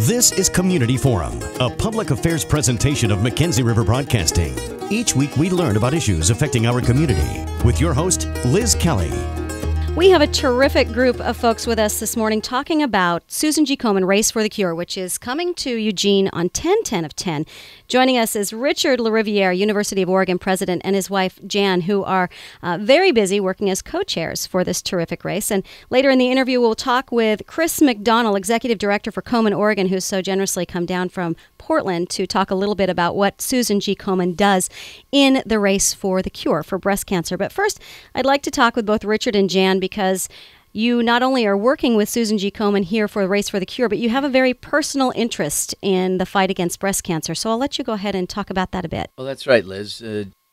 This is Community Forum, a public affairs presentation of Mackenzie River Broadcasting. Each week we learn about issues affecting our community with your host, Liz Kelly. We have a terrific group of folks with us this morning talking about Susan G. Komen Race for the Cure, which is coming to Eugene on 10/10 of 10. Joining us is Richard LaRiviere, University of Oregon president, and his wife Jan, who are very busy working as co-chairs for this terrific race. And later in the interview, we'll talk with Chris McDonnell, executive director for Komen, Oregon, who's so generously come down from Portland to talk a little bit about what Susan G. Komen does in the race for the cure for breast cancer. But first, I'd like to talk with both Richard and Jan because you not only are working with Susan G. Komen here for the Race for the Cure, but you have a very personal interest in the fight against breast cancer. So I'll let you go ahead and talk about that a bit. Well, that's right, Liz.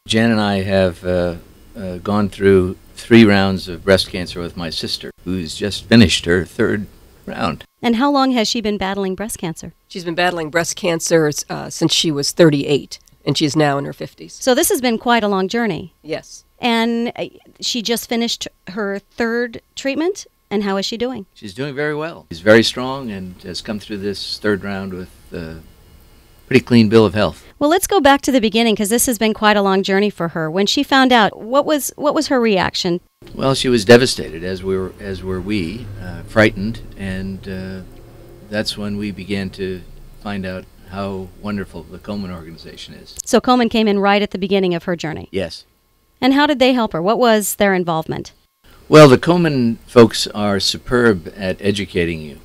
Jan and I have gone through 3 rounds of breast cancer with my sister, who's just finished her 3rd round. And how long has she been battling breast cancer? She's been battling breast cancer since she was 38, and she's now in her 50s. So this has been quite a long journey. Yes. And she just finished her 3rd treatment, and how is she doing? She's doing very well. She's very strong and has come through this 3rd round with a pretty clean bill of health. Well, let's go back to the beginning, because this has been quite a long journey for her. When she found out, what was her reaction? Well, she was devastated, as were we, frightened, and that's when we began to find out how wonderful the Komen organization is. So Komen came in right at the beginning of her journey. Yes. And how did they help her? What was their involvement? Well, the Komen folks are superb at educating you.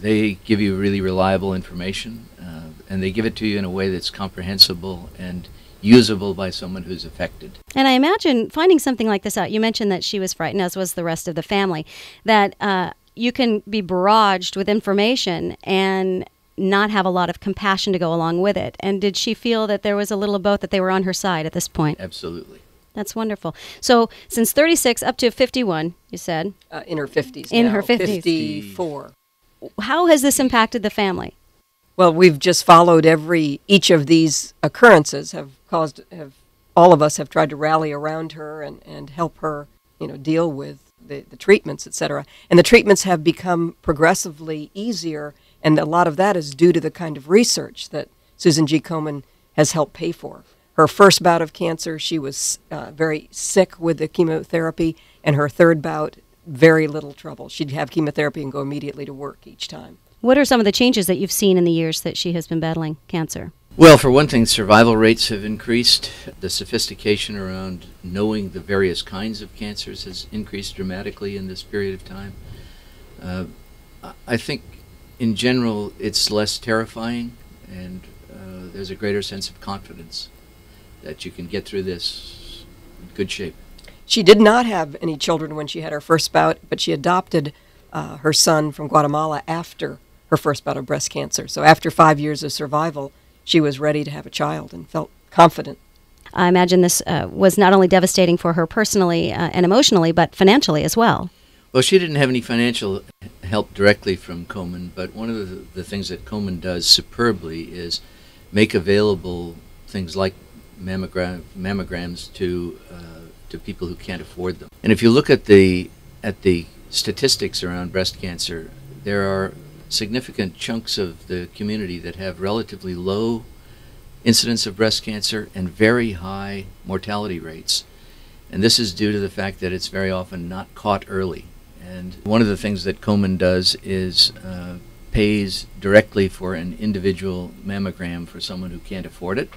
They give you really reliable information, and they give it to you in a way that's comprehensible and usable by someone who's affected. And I imagine finding something like this out, you mentioned that she was frightened, as was the rest of the family, that you can be barraged with information and not have a lot of compassion to go along with it. And did she feel that there was a little of both, that they were on her side at this point? Absolutely. That's wonderful. So since 36 up to 51, you said? In her 50s In now. her 50s. 54. How has this impacted the family? Well, we've just followed each of these occurrences all of us have tried to rally around her and help her, deal with the treatments, etc. And the treatments have become progressively easier, and a lot of that is due to the kind of research that Susan G. Komen has helped pay for. Her first bout of cancer, she was very sick with the chemotherapy, and her 3rd bout, very little trouble. She'd have chemotherapy and go immediately to work each time. What are some of the changes that you've seen in the years that she has been battling cancer? Well, for one thing, survival rates have increased. The sophistication around knowing the various kinds of cancers has increased dramatically in this period of time. I think, in general, it's less terrifying, and there's a greater sense of confidence that you can get through this in good shape. She did not have any children when she had her first bout, but she adopted her son from Guatemala after her first bout of breast cancer. So after 5 years of survival, she was ready to have a child and felt confident. I imagine this was not only devastating for her personally and emotionally, but financially as well. Well, she didn't have any financial help directly from Komen, but one of the things that Komen does superbly is make available things like mammograms to people who can't afford them. And if you look at the statistics around breast cancer, there are significant chunks of the community that have relatively low incidence of breast cancer and very high mortality rates. And this is due to the fact that it's very often not caught early. And one of the things that Komen does is pays directly for an individual mammogram for someone who can't afford it.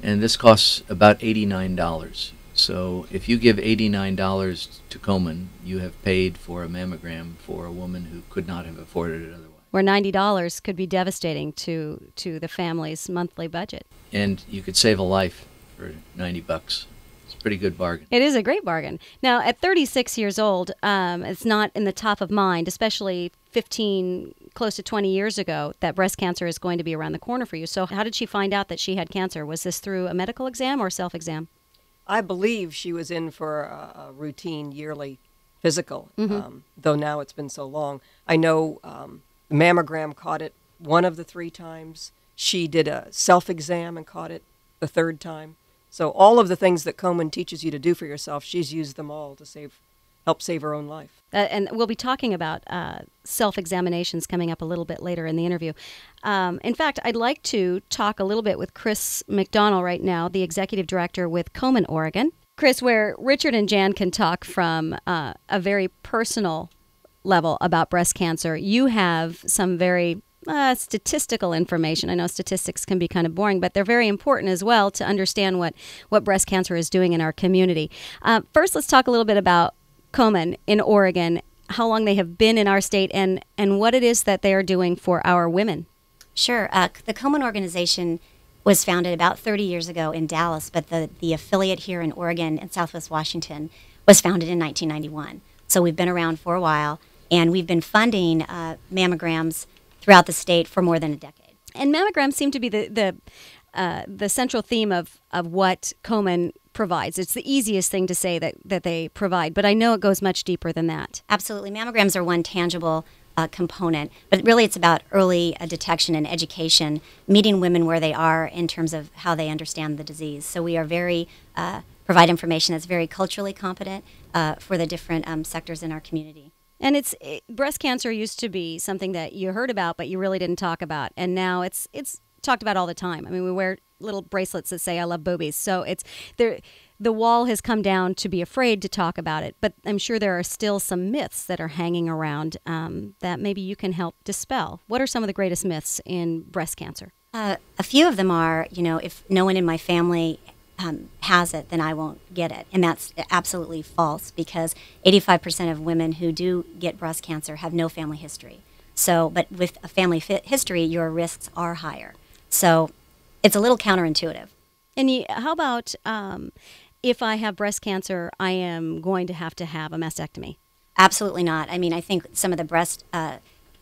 And this costs about $89. So if you give $89 to Komen, you have paid for a mammogram for a woman who could not have afforded it otherwise. Where $90 could be devastating to the family's monthly budget. And you could save a life for $90. It's a pretty good bargain. It is a great bargain. Now, at 36 years old, it's not in the top of mind, especially 15, close to 20 years ago, that breast cancer is going to be around the corner for you. So how did she find out that she had cancer? Was this through a medical exam or self-exam? I believe she was in for a routine yearly physical, though now it's been so long. I know the mammogram caught it one of the 3 times. She did a self-exam and caught it the 3rd time. So all of the things that Komen teaches you to do for yourself, she's used them all to help save her own life. And we'll be talking about self-examinations coming up a little bit later in the interview. In fact, I'd like to talk a little bit with Chris McDonnell right now, the executive director with Komen, Oregon. Chris, where Richard and Jan can talk from a very personal level about breast cancer, you have some very statistical information. I know statistics can be kind of boring, but they're very important as well to understand what breast cancer is doing in our community. First, let's talk a little bit about Komen in Oregon, how long they have been in our state, and what it is that they are doing for our women. Sure. The Komen organization was founded about 30 years ago in Dallas, but the affiliate here in Oregon and Southwest Washington was founded in 1991. So we've been around for a while, and we've been funding mammograms throughout the state for more than a decade. And mammograms seem to be the central theme of what Komen provides. It's the easiest thing to say that they provide, but I know it goes much deeper than that. Absolutely. Mammograms are one tangible component, but really it's about early detection and education, meeting women where they are in terms of how they understand the disease. So we are provide information that's very culturally competent for the different sectors in our community. And breast cancer used to be something that you heard about, but you really didn't talk about. And now it's talked about all the time. I mean, we wear little bracelets that say, "I love boobies." So the wall has come down to be afraid to talk about it. But I'm sure there are still some myths that are hanging around that maybe you can help dispel. What are some of the greatest myths in breast cancer? A few of them are, if no one in my family has it, then I won't get it. And that's absolutely false, because 85% of women who do get breast cancer have no family history. So, but with a family history, your risks are higher. So it's a little counterintuitive. And how about if I have breast cancer, I am going to have a mastectomy? Absolutely not. I mean, I think some of the breast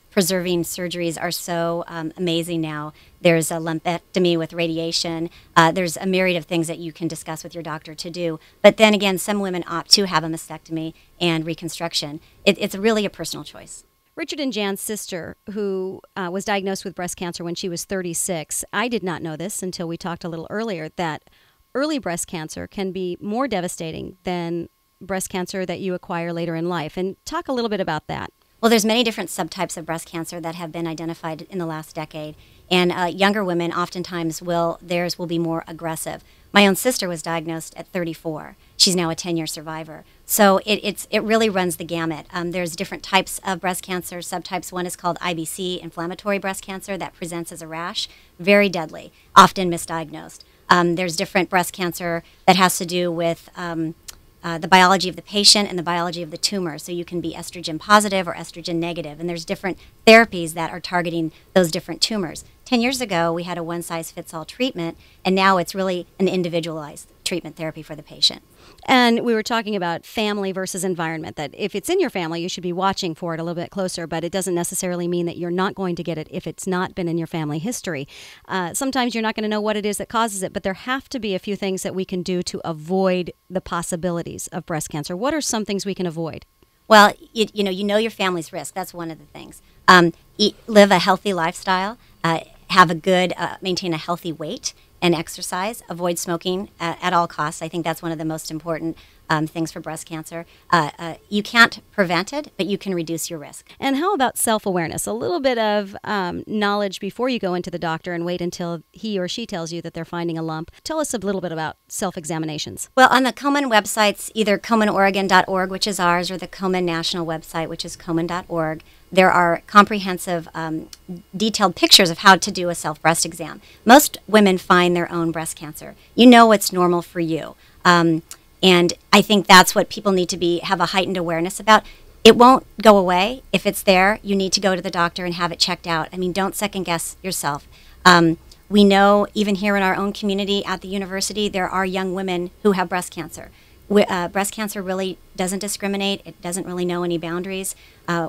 preserving surgeries are so amazing now. There's a lumpectomy with radiation. There's a myriad of things that you can discuss with your doctor to do. But then again, some women opt to have a mastectomy and reconstruction. It's really a personal choice. Richard and Jan's sister, who was diagnosed with breast cancer when she was 36, I did not know this until we talked a little earlier, that early breast cancer can be more devastating than breast cancer that you acquire later in life. And talk a little bit about that. Well, there's many different subtypes of breast cancer that have been identified in the last decade. And younger women, oftentimes, theirs will be more aggressive. My own sister was diagnosed at 34. She's now a 10-year survivor. So it really runs the gamut. There's different types of breast cancer, subtypes. One is called IBC, inflammatory breast cancer, that presents as a rash, very deadly, often misdiagnosed. There's different breast cancer that has to do with the biology of the patient and the biology of the tumor. So you can be estrogen positive or estrogen negative, and there's different therapies that are targeting those different tumors. 10 years ago, we had a one-size-fits-all treatment, and now it's really an individualized treatment therapy for the patient. And we were talking about family versus environment, that if it's in your family, you should be watching for it a little bit closer, but it doesn't necessarily mean that you're not going to get it if it's not been in your family history. Sometimes you're not going to know what it is that causes it, but there have to be a few things that we can do to avoid the possibilities of breast cancer. What are some things we can avoid? Well, you know your family's risk. That's one of the things. Live a healthy lifestyle, maintain a healthy weight, and exercise. Avoid smoking at all costs. I think that's one of the most important things for breast cancer. You can't prevent it, but you can reduce your risk. And how about self-awareness? A little bit of knowledge before you go into the doctor and wait until he or she tells you that they're finding a lump. Tell us a little bit about self-examinations. Well, on the Komen websites, either KomenOregon.org, which is ours, or the Komen National website, which is Komen.org, there are comprehensive, detailed pictures of how to do a self-breast exam. Most women find their own breast cancer. You know what's normal for you. And I think that's what people need to have a heightened awareness about. It won't go away. If it's there, you need to go to the doctor and have it checked out. I mean, don't second-guess yourself. We know, even here in our own community at the university, there are young women who have breast cancer. Breast cancer really doesn't discriminate. It doesn't really know any boundaries.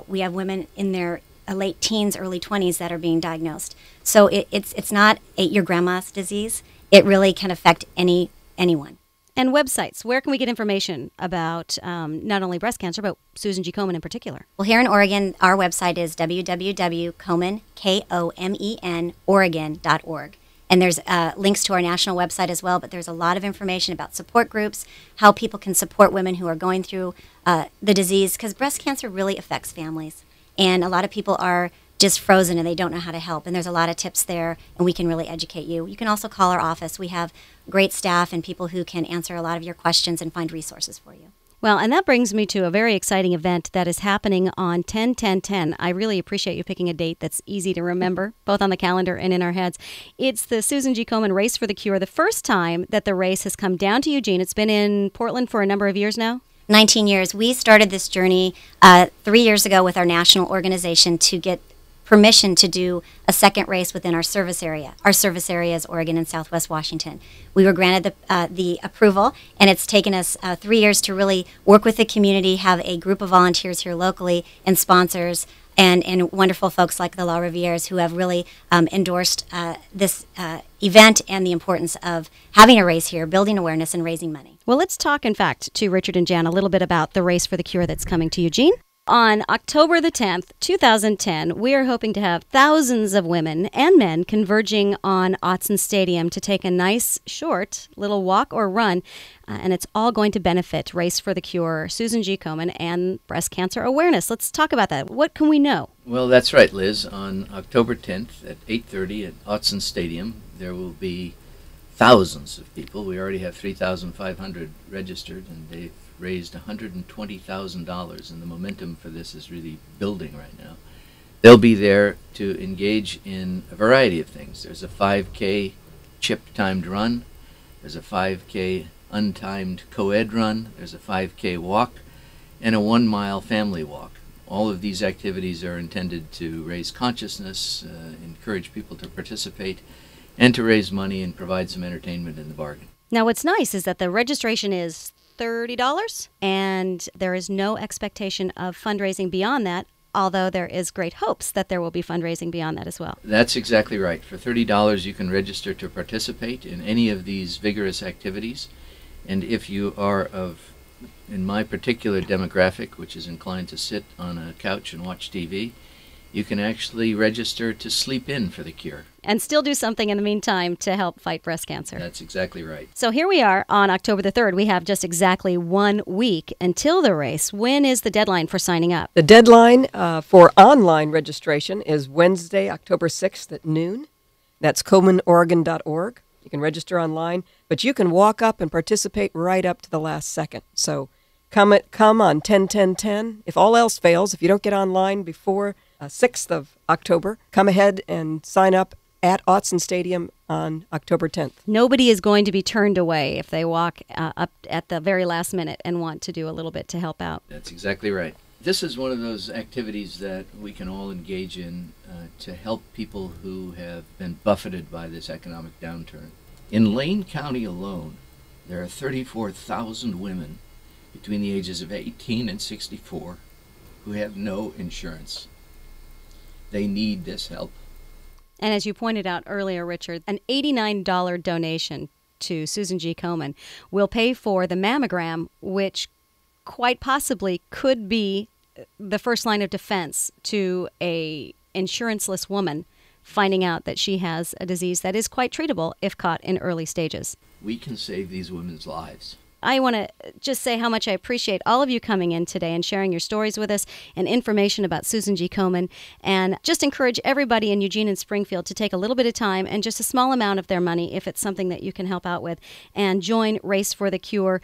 We have women in their late teens, early 20s that are being diagnosed. So it's not your grandma's disease. It really can affect anyone. And websites. Where can we get information about not only breast cancer, but Susan G. Komen in particular? Well, here in Oregon, our website is www.komen, Oregon.org. And there's links to our national website as well, but there's a lot of information about support groups, how people can support women who are going through the disease, because breast cancer really affects families. And a lot of people are just frozen and they don't know how to help. And there's a lot of tips there, and we can really educate you. You can also call our office. We have great staff and people who can answer a lot of your questions and find resources for you. Well, and that brings me to a very exciting event that is happening on 10-10-10. I really appreciate you picking a date that's easy to remember, both on the calendar and in our heads. It's the Susan G. Komen Race for the Cure, the first time that the race has come down to Eugene. It's been in Portland for a number of years now. 19 years. We started this journey 3 years ago with our national organization to get permission to do a second race within our service area. Our service area is Oregon and Southwest Washington. We were granted the approval, and it's taken us 3 years to really work with the community, have a group of volunteers here locally and sponsors and wonderful folks like the La Rivieres who have really endorsed this event and the importance of having a race here, building awareness and raising money. Well, let's talk, in fact, to Richard and Jan a little bit about the Race for the Cure that's coming to Eugene. On October the 10th, 2010, we are hoping to have thousands of women and men converging on Autzen Stadium to take a nice, short little walk or run, and it's all going to benefit Race for the Cure, Susan G. Komen, and breast cancer awareness. Let's talk about that. What can we know? Well, that's right, Liz. On October 10th at 8:30 at Autzen Stadium, there will be thousands of people. We already have 3,500 registered, and they've raised $120,000, and the momentum for this is really building right now. They'll be there to engage in a variety of things. There's a 5K chip-timed run. There's a 5K untimed co-ed run. There's a 5K walk and a 1-mile family walk. All of these activities are intended to raise consciousness, encourage people to participate, and to raise money and provide some entertainment in the bargain. Now, what's nice is that the registration is $30, and there is no expectation of fundraising beyond that, although there is great hopes that there will be fundraising beyond that as well. That's exactly right. For $30, you can register to participate in any of these vigorous activities, and if you are in my particular demographic, which is inclined to sit on a couch and watch TV, you can actually register to sleep in for the cure. And still do something in the meantime to help fight breast cancer. That's exactly right. So here we are on October the 3rd. We have just exactly 1 week until the race. When is the deadline for signing up? The deadline for online registration is Wednesday, October 6th at noon. That's KomenOregon.org. You can register online, but you can walk up and participate right up to the last second. So come on 10-10-10. If all else fails, if you don't get online before 6th of October, come ahead and sign up at Autzen Stadium on October 10th. Nobody is going to be turned away if they walk up at the very last minute and want to do a little bit to help out. That's exactly right. This is one of those activities that we can all engage in to help people who have been buffeted by this economic downturn. In Lane County alone, there are 34,000 women between the ages of 18 and 64 who have no insurance. They need this help. And as you pointed out earlier, Richard, an $89 donation to Susan G. Komen will pay for the mammogram, which quite possibly could be the first line of defense to a insuranceless woman finding out that she has a disease that is quite treatable if caught in early stages. We can save these women's lives. I want to just say how much I appreciate all of you coming in today and sharing your stories with us and information about Susan G. Komen, and just encourage everybody in Eugene and Springfield to take a little bit of time and just a small amount of their money, if it's something that you can help out with, and join Race for the Cure.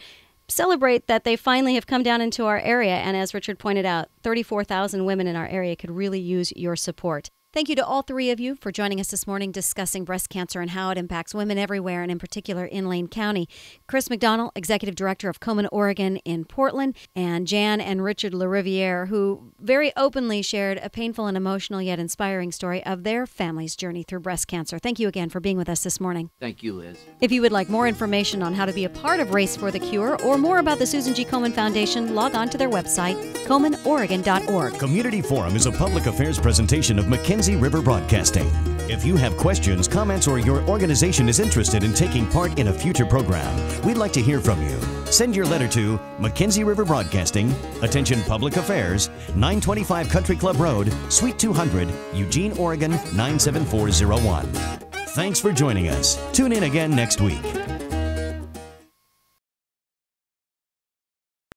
Celebrate that they finally have come down into our area, and as Richard pointed out, 34,000 women in our area could really use your support. Thank you to all three of you for joining us this morning discussing breast cancer and how it impacts women everywhere, and in particular in Lane County. Chris McDonald, Executive Director of Komen Oregon in Portland, and Jan and Richard LaRiviere, who very openly shared a painful and emotional yet inspiring story of their family's journey through breast cancer. Thank you again for being with us this morning. Thank you, Liz. If you would like more information on how to be a part of Race for the Cure or more about the Susan G. Komen Foundation, log on to their website, KomenOregon.org. Community Forum is a public affairs presentation of Mackenzie River Broadcasting. If you have questions, comments, or your organization is interested in taking part in a future program, we'd like to hear from you. Send your letter to Mackenzie River Broadcasting, Attention Public Affairs, 925 Country Club Road, Suite 200, Eugene, Oregon, 97401. Thanks for joining us. Tune in again next week.